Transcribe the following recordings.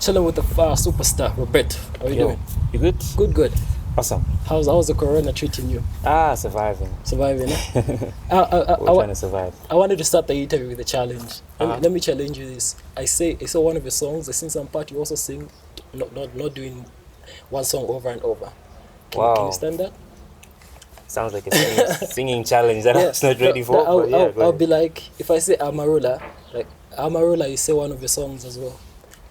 chilling with the superstar, Roberto. How are you doing? You good? Good. Awesome. How's the corona treating you? Surviving. Surviving, eh? We're trying to survive. I wanted to start the interview with a challenge. Let me challenge you this. I saw one of your songs, I sing some part, you also sing, not doing one song over and over. Can you stand that? Sounds like a singing challenge that I was not ready for. I'll be like, if I say Amarula, you say one of your songs as well.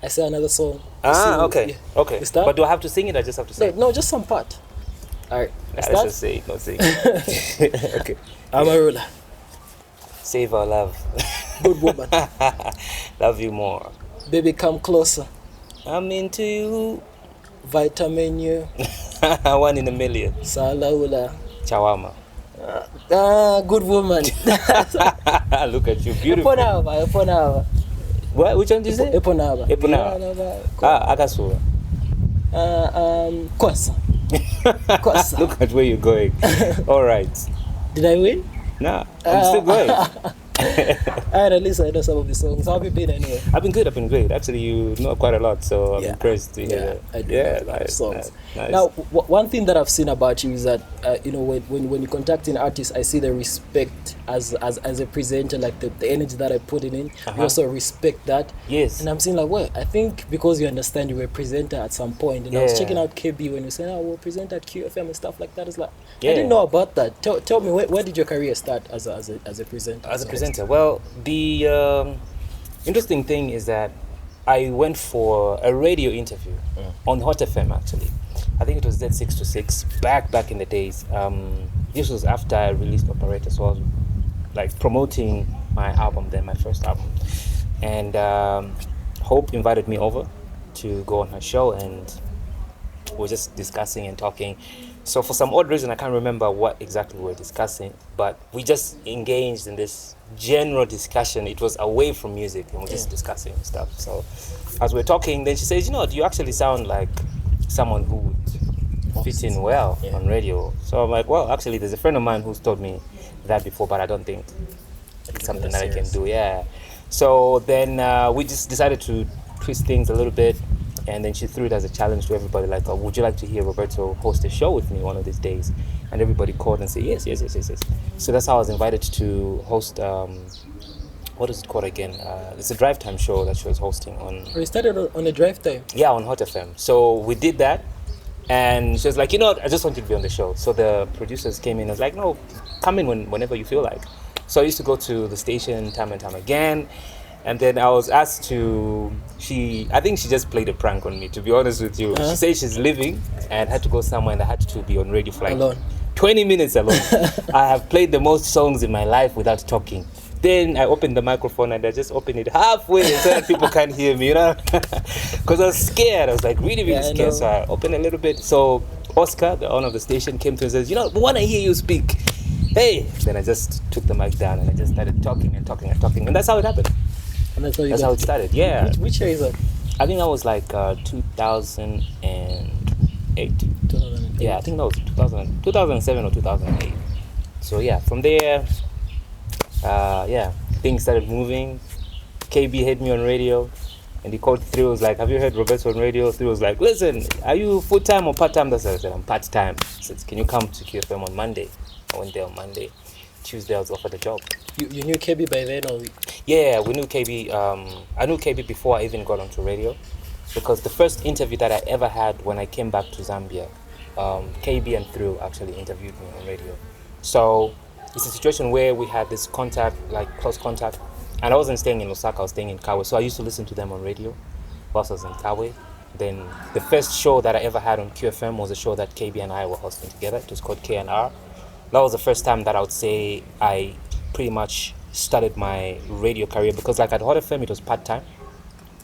I say another song. Okay. Start? But do I have to sing it or just have to sing? No, just some part. Alright. Let's just say it, not sing. Okay. Amarula. Save our love. Good woman. Love you more. Baby, come closer. I'm into you. Vitamin U. 1 in a million. Salaula. Chawama. Good woman. Look at you, beautiful. Eponava. What? Which one did you say? Eponava. Akasura. Kwasa. Look at where you're going. All right. Did I win? Nah, I'm still going. At least I know some of the songs. How have you been anyway? I've been great. Actually, you know quite a lot, so I'm impressed to hear that. I do nice, songs. Nice. Now, one thing that I've seen about you is that when you're contacting artists, I see the respect as a presenter, like the energy that I put in. You also respect that. Yes. And I'm saying like, well, I think because you understand you were a presenter at some point, and I was checking out KB when you said, we'll present at QFM and stuff like that. It's like, I didn't know about that. Tell me, where did your career start as a presenter? As a presenter, well, the interesting thing is that I went for a radio interview on Hot FM, actually. I think it was Z6 to 6 back in the days. This was after I released Operator, so I was like promoting my album then, my first album. And Hope invited me over to go on her show, and we were just discussing and talking. So for some odd reason, I can't remember what exactly we were discussing, but we just engaged in this general discussion. It was away from music, and we're just discussing stuff. So as we're talking, then she says, do you actually sound like someone who would fit in well on radio? So I'm like, well, actually, there's a friend of mine who's told me that before, but I don't think it's something that I can do. Yeah. So then we just decided to twist things a little bit. And then she threw it as a challenge to everybody, like, would you like to hear Roberto host a show with me one of these days? And everybody called and said, yes. So that's how I was invited to host, what is it called again? It's a drive time show that she was hosting on. You started on a drive time? Yeah, on Hot FM. So we did that. And she was like, I just want you to be on the show. So the producers came in and was like, no, come in whenever you feel like. So I used to go to the station time and time again. And then I was asked I think she just played a prank on me, to be honest with you. She said she's leaving and had to go somewhere, and I had to be on radio for like 20 minutes alone. I have played the most songs in my life without talking. Then I opened the microphone and I just opened it halfway so that people can't hear me, Because I was scared. I was like really scared. So I opened a little bit. So Oscar, the owner of the station, came to me and says, we want to hear you speak. Hey! Then I just took the mic down and I just started talking. And that's how it happened. And that's how it started, yeah. Which year is that? I think that was like 2008. 2008. Yeah, I think that was 2007 or 2008. So yeah, from there, things started moving. KB had me on radio, and he called Thrill. Was like, have you heard Roberto on radio? Thrill was like, listen, are you full-time or part-time? That's what I said, I'm part-time. He said, can you come to QFM on Monday? I went there on Monday. Tuesday I was offered a job. You knew KB by then, or? Yeah, we knew KB. I knew KB before I even got onto radio, because the first interview that I ever had when I came back to Zambia, KB and Thrill actually interviewed me on radio. So it's a situation where we had this contact, like close contact, and I wasn't staying in Lusaka, I was staying in Kawe. So I used to listen to them on radio whilst I was in Kawe. Then the first show that I ever had on QFM was a show that KB and I were hosting together. It was called K&R. That was the first time that I would say I pretty much started my radio career, because like at Hot FM it was part-time.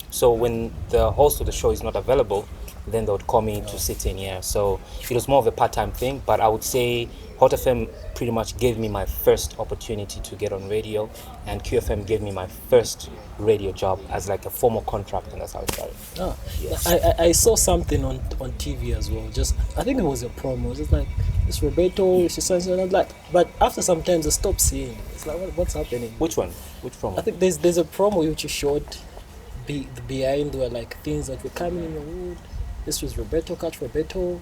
So when the host of the show is not available, then they would call me to sit in, So it was more of a part-time thing, but I would say Hot FM pretty much gave me my first opportunity to get on radio, and QFM gave me my first radio job as like a formal contract, and that's how it started. Yes. I saw something on TV as well. I think it was a promo. It's like, it's Roberto, she says, and I'm like, but after some time I stopped seeing. It's like, what's happening? Which one? Which promo? I think there's a promo which you showed the behind were like things that were coming in your wood? This was Roberto, Catch Roberto,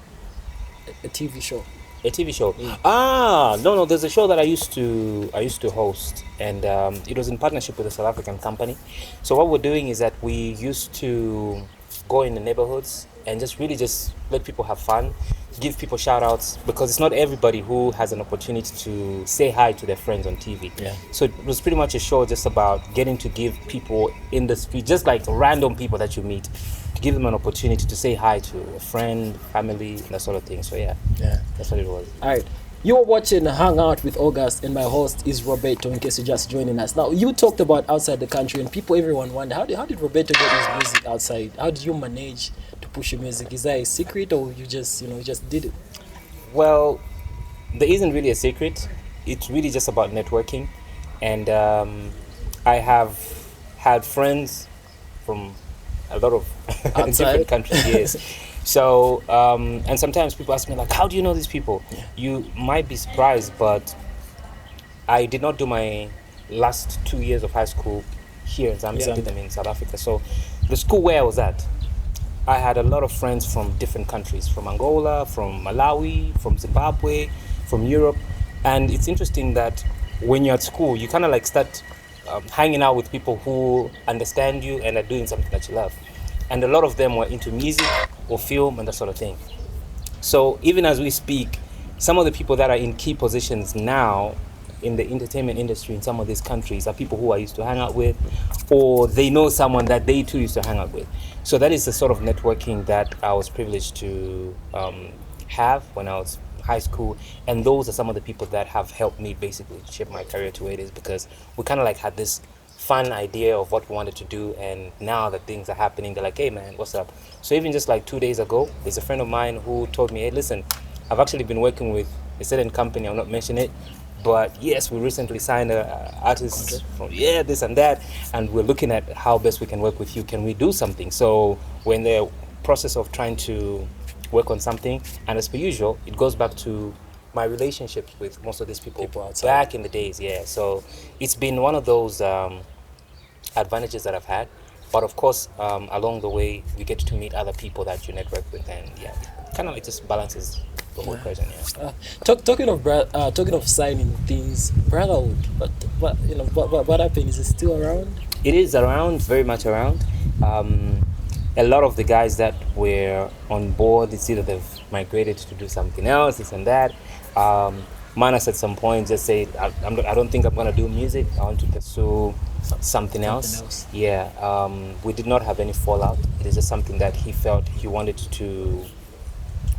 a TV show. A TV show. Mm. No. There's a show that I used to host, and it was in partnership with a South African company. So what we're doing is that we used to go in the neighborhoods and just really just let people have fun, give people shout outs, because it's not everybody who has an opportunity to say hi to their friends on TV. Yeah. So it was pretty much a show just about getting to give people in the street, just like random people that you meet, to give them an opportunity to say hi to a friend, family, and that sort of thing. So yeah, that's what it was. All right. You're watching Hang Out with August, and my host is Roberto, in case you're just joining us. Now, you talked about outside the country, and everyone wonder, how did Roberto get his music outside? How did you manage to push your music? Is that a secret, or you just did it? Well, there isn't really a secret. It's really just about networking. And I have had friends from a lot of different countries, yes. So, and sometimes people ask me, like, how do you know these people? Yeah. You might be surprised, but I did not do my last 2 years of high school here in Zambia. I did them in South Africa. So the school where I was at, I had a lot of friends from different countries, from Angola, from Malawi, from Zimbabwe, from Europe. And it's interesting that when you're at school, you kind of like start hanging out with people who understand you and are doing something that you love. And a lot of them were into music or film and that sort of thing. So even as we speak, some of the people that are in key positions now in the entertainment industry in some of these countries are people who I used to hang out with, or they know someone that they too used to hang out with. So that is the sort of networking that I was privileged to have when I was high school, and those are some of the people that have helped me basically shape my career to where it is, because we kind of like had this fun idea of what we wanted to do, and now that things are happening, they're like, hey man, what's up? So even just like 2 days ago, there's a friend of mine who told me, hey listen, I've actually been working with a certain company, I'll not mention it, but yes, we recently signed an artist from this and that, and we're looking at how best we can work with you. Can we do something? So we're in the process of trying to work on something, and as per usual, it goes back to my relationships with most of these people back in the days. So it's been one of those advantages that I've had, but of course along the way we get to meet other people that you network with, and kind of like just balances the whole equation. Talking of signing things, brotherhood, but what happened? Is it still around? It is around, very much around. A lot of the guys that were on board, it's either they've migrated to do something else, this and that. Manas at some point just said, I don't think I'm going to do music. I want to pursue something else. We did not have any fallout. It is just something that he felt he wanted to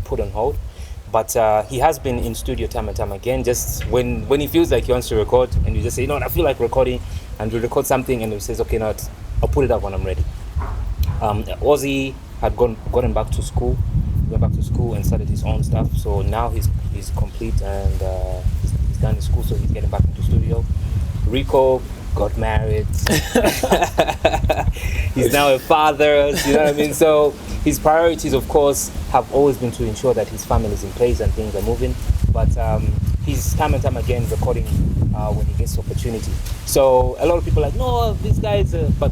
put on hold. But he has been in studio time and time again, just when he feels like he wants to record, and you just say, I feel like recording, and we record something, and he says, okay, I'll put it up when I'm ready. Ozzy had gotten back to school. He went back to school and started his own stuff. So now he's complete, and he's done his school, so he's getting back into studio. Rico got married. He's now a father, you know what I mean? So his priorities, of course, have always been to ensure that his family is in place and things are moving. But he's time and time again recording when he gets the opportunity. So a lot of people are like, no, this guy is but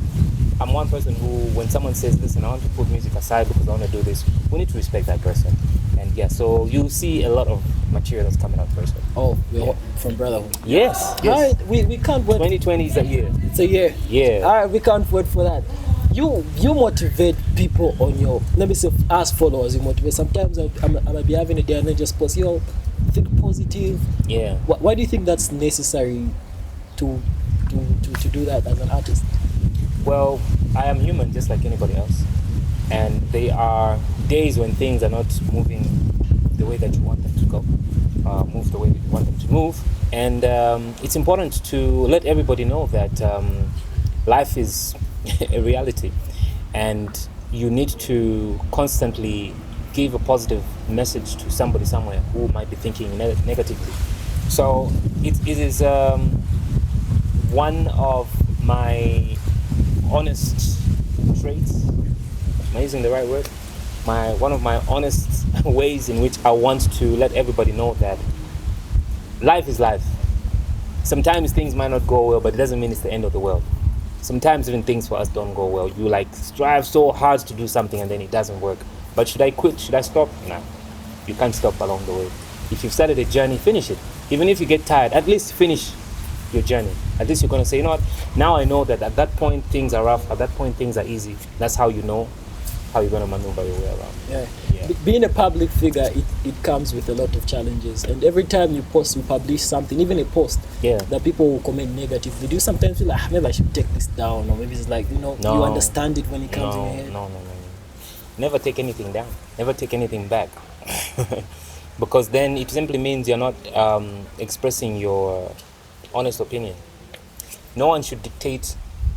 I'm one person who, when someone says, listen, I want to put music aside because I want to do this, we need to respect that person. And so you see a lot of material that's coming out very soon. Oh, from Brotherhood. Yes. All right, we can't wait. 2020 is a year. It's a year. Yeah. All right, we can't wait for that. You motivate people on your, let me say, as followers, you motivate. Sometimes I might be having a day and then just post, think positive. Yeah. Why do you think that's necessary to do that as an artist? Well, I am human just like anybody else, and there are days when things are not moving the way that you want them to go, move the way you want them to move, and it's important to let everybody know that life is a reality, and you need to constantly give a positive message to somebody somewhere who might be thinking negatively. So it is one of my honest traits. Am I using the right word? One of my honest ways in which I want to let everybody know that life is life. Sometimes things might not go well, but it doesn't mean it's the end of the world. sometimes even things for us don't go well. You like strive so hard to do something and then it doesn't work. But should I quit? Should I stop? Nah, you can't stop along the way. If you've started a journey, finish it. Even if you get tired, at least finish your journey. At least you're going to say, you know what, now I know that at that point things are rough, at that point things are easy. That's how you know how you're going to maneuver your way around. Yeah. Being a public figure, it comes with a lot of challenges, and every time you publish something, even a post, that people will comment negatively, do you sometimes feel like, maybe I should take this down, or maybe it's like, you understand it when it comes in your head? No. Never take anything down. Never take anything back. Because then it simply means you're not expressing your honest opinion. No one should dictate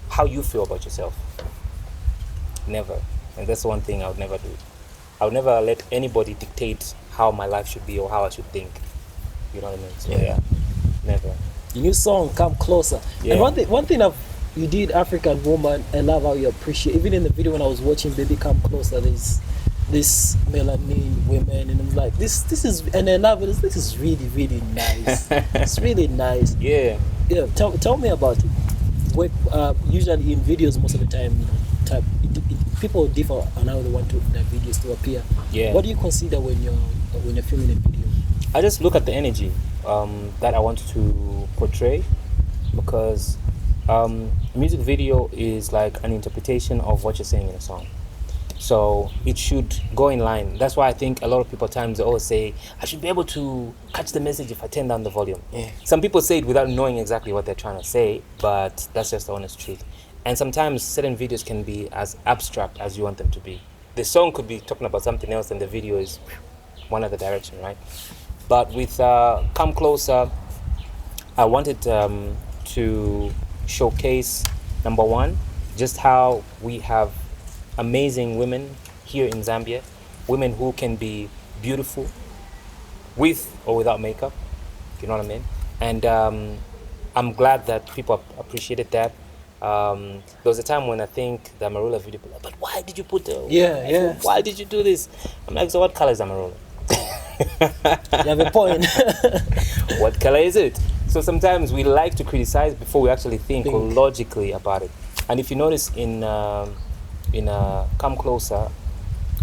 how you feel about yourself. Never. And that's one thing I would never do. I would never let anybody dictate how my life should be or how I should think. You know what I mean? So yeah, never. The new song, Come Closer. Yeah. And one thing you did, African Woman, I love how you appreciate, even in the video when I was watching Baby Come Closer, there's this melanin women, and I'm like, this is, and I love it. This is really, really nice. It's really nice. Yeah. Tell me about it. Usually in videos, most of the time, people differ on how they want their videos to appear. Yeah. What do you consider when you're filming a video? I just look at the energy that I want to portray, because a music video is like an interpretation of what you're saying in a song. So it should go in line. That's why I think a lot of people at times they always say, I should be able to catch the message if I turn down the volume. Yeah. Some people say it without knowing exactly what they're trying to say, but that's just the honest truth. And sometimes certain videos can be as abstract as you want them to be. The song could be talking about something else and the video is one other direction, right? But with Come Closer, I wanted to showcase, number one, just how we have amazing women here in Zambia, women who can be beautiful with or without makeup, you know what I mean? And I'm glad that people appreciated that. There was a time when I think the Amarula video, but why did you put why did you do this? I'm like, so what color is Amarula? You have a point. What color is it? So sometimes we like to criticize before we actually think logically about it. And if you notice in Come Closer,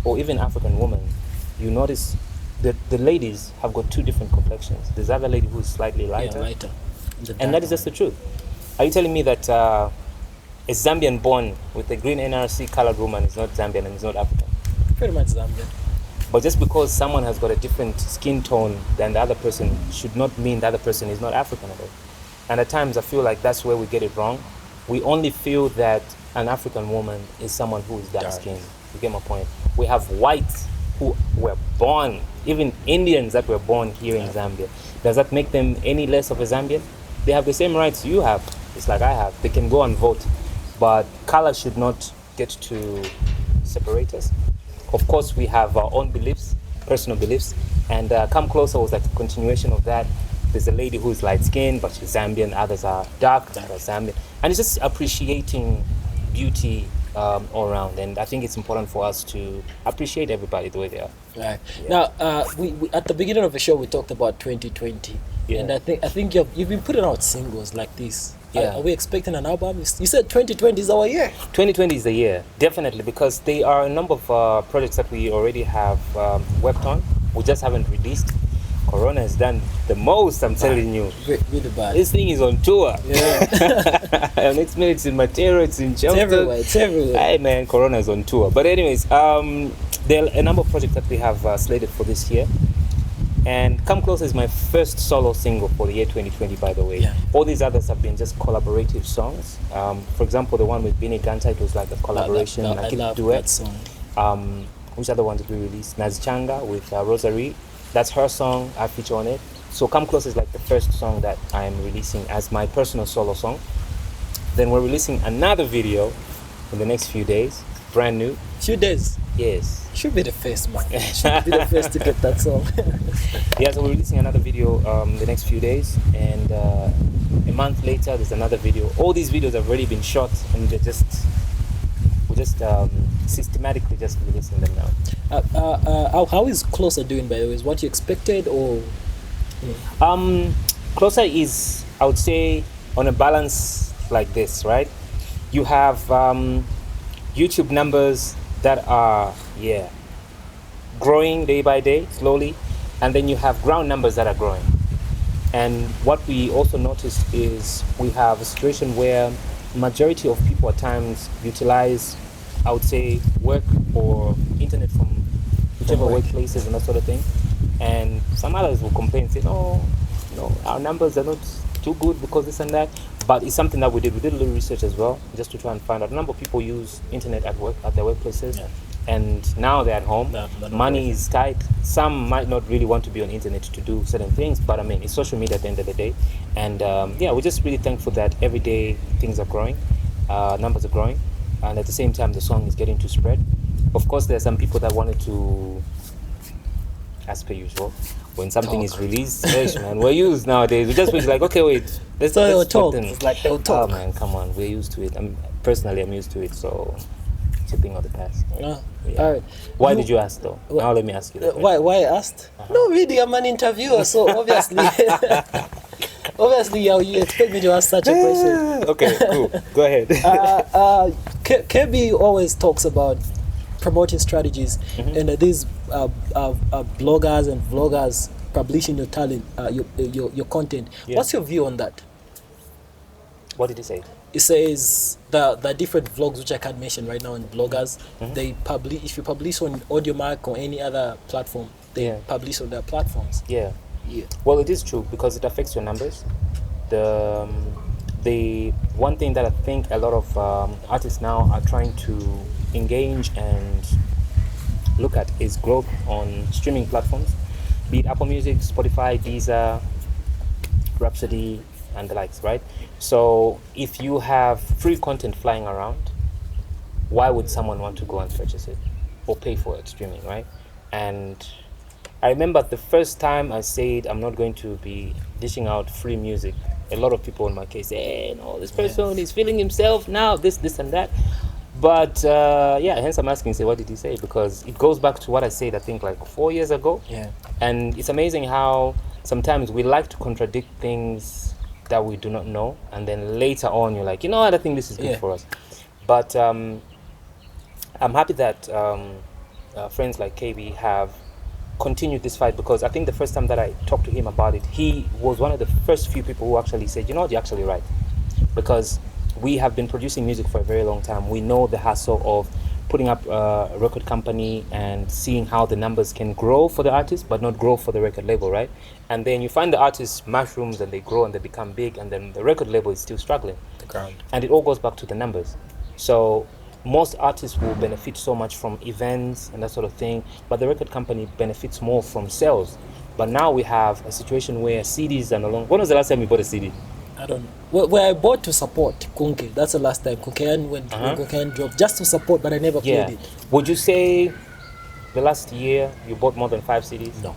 or even African Woman, you notice that the ladies have got two different complexions. There's other lady who's slightly lighter. And that is just the truth. Are you telling me that a Zambian born with a green NRC colored woman is not Zambian and is not African? Pretty much Zambian. But just because someone has got a different skin tone than the other person should not mean the other person is not African at all. And at times I feel like that's where we get it wrong. We only feel that an African woman is someone who is dark skinned. You get my point? We have whites who were born, even Indians that were born here in Zambia. Does that make them any less of a Zambian? They have the same rights you have. It's like I have. They can go and vote. But color should not get to separate us. Of course, we have our own beliefs, personal beliefs. And Come Closer was like a continuation of that. There's a lady who's light skinned, but she's Zambian. Others are dark, that are Zambian. And it's just appreciating beauty all around. And I think it's important for us to appreciate everybody the way they are. Right. Yeah. Now, we at the beginning of the show, we talked about 2020. Yeah. And I think you've been putting out singles like this. Yeah. Are we expecting an album? You said 2020 is our year. 2020 is the year, definitely, because there are a number of projects that we already have worked on. We just haven't released. Corona has done the most, I'm telling you. Really bad. This thing is on tour. Yeah. Next minute it's in Matero, it's in Chelmsford. It's everywhere. Hey man, Corona is on tour. But anyways, there are a number of projects that we have slated for this year. And Come Closer is my first solo single for the year 2020, by the way. Yeah. All these others have been just collaborative songs. For example, the one with Bini Ganta, it was like a collaboration. I love duet. that song. Which other one did we release? Nazichanga with Rosary. That's her song. I feature on it. So Come Closer is like the first song that I'm releasing as my personal solo song. Then we're releasing another video in the next few days. Brand new. Few days? Yes. Should be the first, man. Should be the first to get that song. Yeah, so we're releasing another video the next few days, and a month later there's another video. All these videos have already been shot, and we're just systematically just releasing them now. How is Closer doing, by the way? Is what you expected, or? Closer is, I would say, on a balance like this, right? You have YouTube numbers that are growing day by day slowly, and then you have ground numbers that are growing. And what we also noticed is we have a situation where majority of people at times utilize, I would say, work or internet from whichever workplaces and that sort of thing. And some others will complain and say, no, our numbers are not too good because this and that. But it's something that we did. We did a little research as well, just to try and find out. A number of people use internet at work, at their workplaces. Yeah. And now they're at home. Money is tight. Some might not really want to be on internet to do certain things, but I mean, it's social media at the end of the day. And we're just really thankful that every day things are growing, numbers are growing, and at the same time the song is getting to spread. Of course, there are some people that wanted to, as per usual, when something is released, man, we're used nowadays. We just was like, okay, wait, let's talk. It's like they'll talk. Oh man, come on, we're used to it. I'm used to it, so it's a thing of the past. Yeah. All right. Why did you ask though? Now let me ask you. Why I asked? No, really, I'm an interviewer, so obviously, you expect me to ask such a question. Okay, cool. Go ahead. KB always talks about promoting strategies, and these bloggers and vloggers publishing your talent, your content. Yeah. What's your view on that? What did he say? It says the different vlogs, which I can't mention right now, and bloggers, they publish, if you publish on AudioMark or any other platform, they publish on their platforms. Yeah. Well, it is true because it affects your numbers. The one thing that I think a lot of artists now are trying to engage and look at is growth on streaming platforms, be it Apple Music, Spotify, Deezer, Rhapsody, and the likes, right? So if you have free content flying around, why would someone want to go and purchase it or pay for it streaming, right? And I remember the first time I said I'm not going to be dishing out free music, a lot of people in my case say, hey, no, this person is feeling himself now, this and that. But hence I'm asking, say, what did he say? Because it goes back to what I said, I think like 4 years ago. Yeah. And it's amazing how sometimes we like to contradict things that we do not know, and then later on you're like, you know what, I think this is good for us. But I'm happy that friends like KB have continued this fight, because I think the first time that I talked to him about it, he was one of the first few people who actually said, you know what, you're actually right. Because we have been producing music for a very long time. We know the hassle of putting up a record company and seeing how the numbers can grow for the artist but not grow for the record label, right? And then you find the artists mushrooms and they grow and they become big, and then the record label is still struggling. The ground. And it all goes back to the numbers. So most artists will benefit so much from events and that sort of thing, but the record company benefits more from sales. But now we have a situation where CDs are no longer... When was the last time you bought a CD? I don't know. Where I bought to support Kunke. That's the last time. Kunke when Kunke dropped, just to support, but I never played it. Would you say the last year you bought more than 5 CDs? No.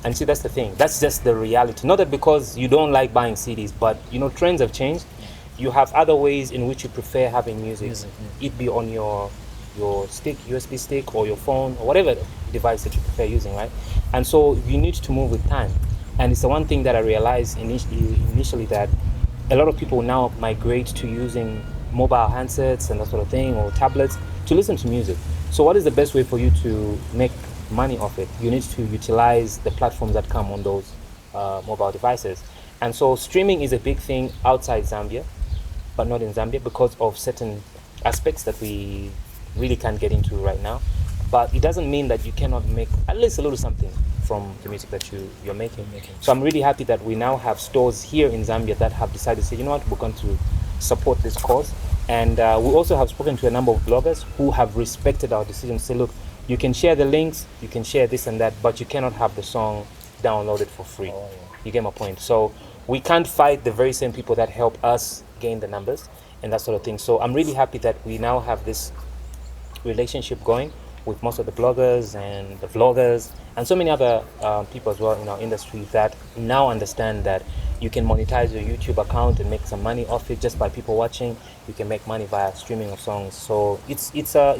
And see, that's the thing. That's just the reality. Not that because you don't like buying CDs, but you know, trends have changed. You have other ways in which you prefer having music. It be on your stick, USB stick, or your phone, or whatever device that you prefer using, right? And so you need to move with time. And it's the one thing that I realized initially, that a lot of people now migrate to using mobile handsets and that sort of thing, or tablets, to listen to music. So what is the best way for you to make money off it? You need to utilize the platforms that come on those mobile devices. And so streaming is a big thing outside Zambia, but not in Zambia, because of certain aspects that we really can't get into right now. But it doesn't mean that you cannot make at least a little something from the music that you're making. So I'm really happy that we now have stores here in Zambia that have decided to say, you know what, we're going to support this cause. And we also have spoken to a number of bloggers who have respected our decision to say, look, you can share the links, you can share this and that, but you cannot have the song downloaded for free. You get my point? So we can't fight the very same people that help us gain the numbers and that sort of thing. So I'm really happy that we now have this relationship going with most of the bloggers and the vloggers and so many other people as well in our industry that now understand that you can monetize your YouTube account and make some money off it just by people watching. You can make money via streaming of songs. So it's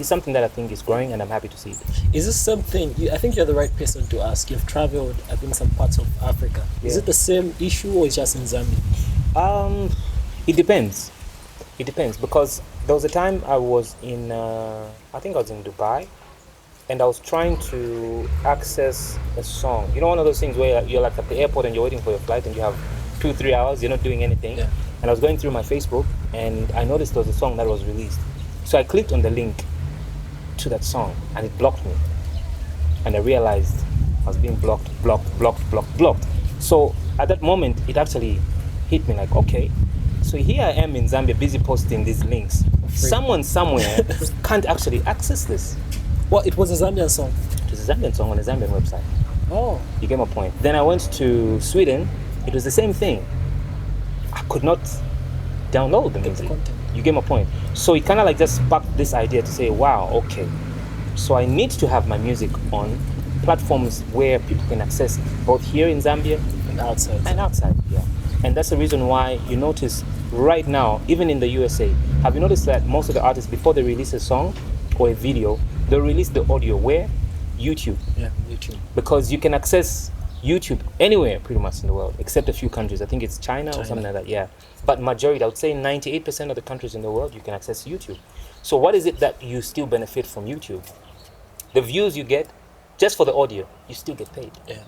something that I think is growing, and I'm happy to see it. Is this something, I think you're the right person to ask. You've traveled, I think, some parts of Africa. Is it the same issue, or is it just in Zambia? It depends. It depends, because there was a time I was in, I think I was in Dubai, and I was trying to access a song. You know, one of those things where you're like at the airport and you're waiting for your flight and you have 2-3 hours, you're not doing anything. Yeah. And I was going through my Facebook and I noticed there was a song that was released. So I clicked on the link to that song and it blocked me. And I realized I was being blocked. So at that moment, it actually hit me like, okay, so here I am in Zambia busy posting these links. Someone somewhere can't actually access this. Well, it was a Zambian song. It was a Zambian song on a Zambian website. Oh. You get my point. Then I went to Sweden. It was the same thing. I could not download the music. You get my point. So it kind of like just sparked this idea to say, wow, okay. So I need to have my music on platforms where people can access it, both here in Zambia And outside. and outside. Yeah. And that's the reason why you notice right now, even in the USA, have you noticed that most of the artists, before they release a song or a video, they'll release the audio where? YouTube. Yeah, YouTube. Because you can access YouTube anywhere pretty much in the world, except a few countries. I think it's China or something like that, yeah. But majority, I would say 98% of the countries in the world, you can access YouTube. So what is it that you still benefit from YouTube? The views you get, just for the audio, you still get paid. Yeah.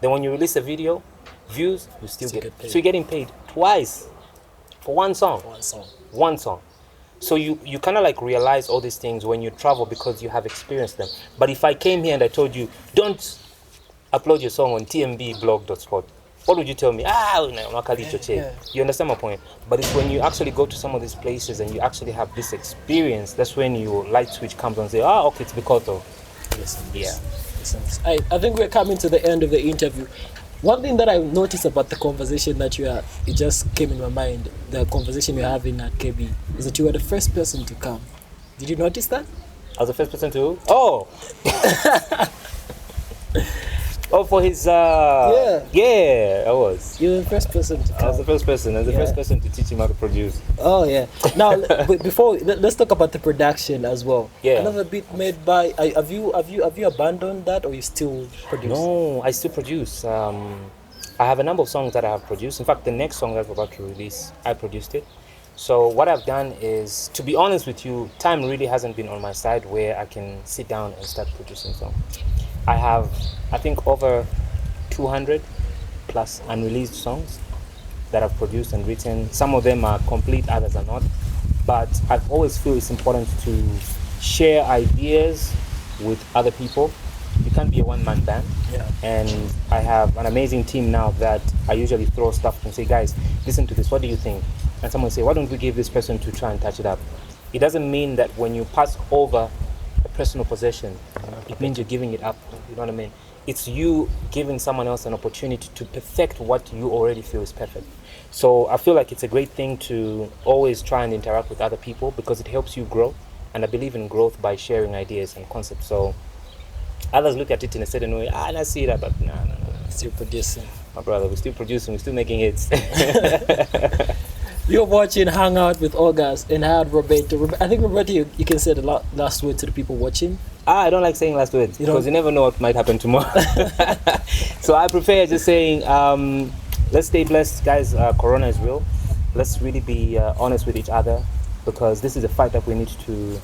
Then when you release a video, views, you still get paid. So you're getting paid twice for one song. One song. So you kind of like realize all these things when you travel because you have experienced them. But if I came here and I told you, don't upload your song on tmbblog.spot, what would you tell me? You understand my point? But it's when you actually go to some of these places and you actually have this experience, that's when your light switch comes on and say, okay, it's because of. Listen, Yeah. I think we're coming to the end of the interview. One thing that I noticed about the conversation that it just came in my mind, the conversation you're having at KB, is that you were the first person to come. Did you notice that? I was the first person to? Oh! Oh, for his, Yeah, I was. You were the first person to come. I was the first person. I was the first person to teach him how to produce. Oh, yeah. Now, before, let's talk about the production as well. Yeah. Another beat made by, have you abandoned that, or you still produce? No, I still produce. I have a number of songs that I have produced. In fact, the next song that I'm about to release, I produced it. So what I've done is, to be honest with you, time really hasn't been on my side where I can sit down and start producing songs. I have, I think, over 200 plus unreleased songs that I've produced and written. Some of them are complete, others are not. But I always feel it's important to share ideas with other people. You can't be a one-man band. Yeah. And I have an amazing team now that I usually throw stuff and say, guys, listen to this, what do you think? And someone say, why don't we give this person to try and touch it up? It doesn't mean that when you pass over a personal possession, it means you're giving it up. You know what I mean? It's you giving someone else an opportunity to perfect what you already feel is perfect. So I feel like it's a great thing to always try and interact with other people because it helps you grow. And I believe in growth by sharing ideas and concepts. So others look at it in a certain way. I see that, but no. Still producing. My brother, we're still producing, we're still making hits. You're watching Hangout with August and I had Roberto. I think, Roberto, you can say the last word to the people watching. I don't like saying last words because you never know what might happen tomorrow. So I prefer just saying, let's stay blessed, guys. Corona is real. Let's really be honest with each other because this is a fight that we need to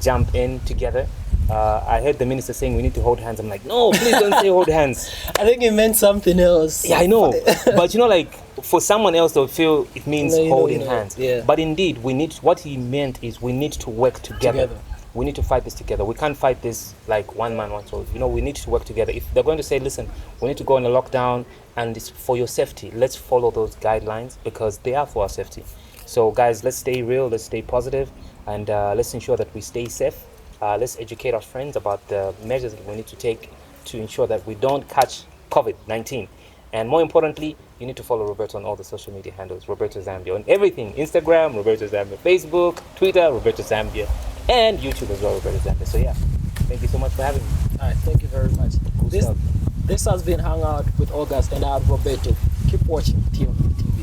jump in together. I heard the minister saying we need to hold hands. I'm like, no, please don't say hold hands. I think it meant something else. Yeah, I know. But like for someone else, they'll feel it means holding hands. Yeah. But indeed, what he meant is we need to work together. We need to fight this together. We can't fight this like one man, one soul. We need to work together. If they're going to say, listen, we need to go on a lockdown and it's for your safety, let's follow those guidelines because they are for our safety. So guys, let's stay real, let's stay positive, and let's ensure that we stay safe. Let's educate our friends about the measures that we need to take to ensure that we don't catch COVID-19. And more importantly, you need to follow Roberto on all the social media handles, Roberto Zambia, on everything, Instagram, Roberto Zambia, Facebook, Twitter, Roberto Zambia, and YouTube as well, Roberto Zambia. So yeah, thank you so much for having me. All right, thank you very much. Cool stuff. This has been Hangout with August and I have Roberto. Keep watching TMB TV.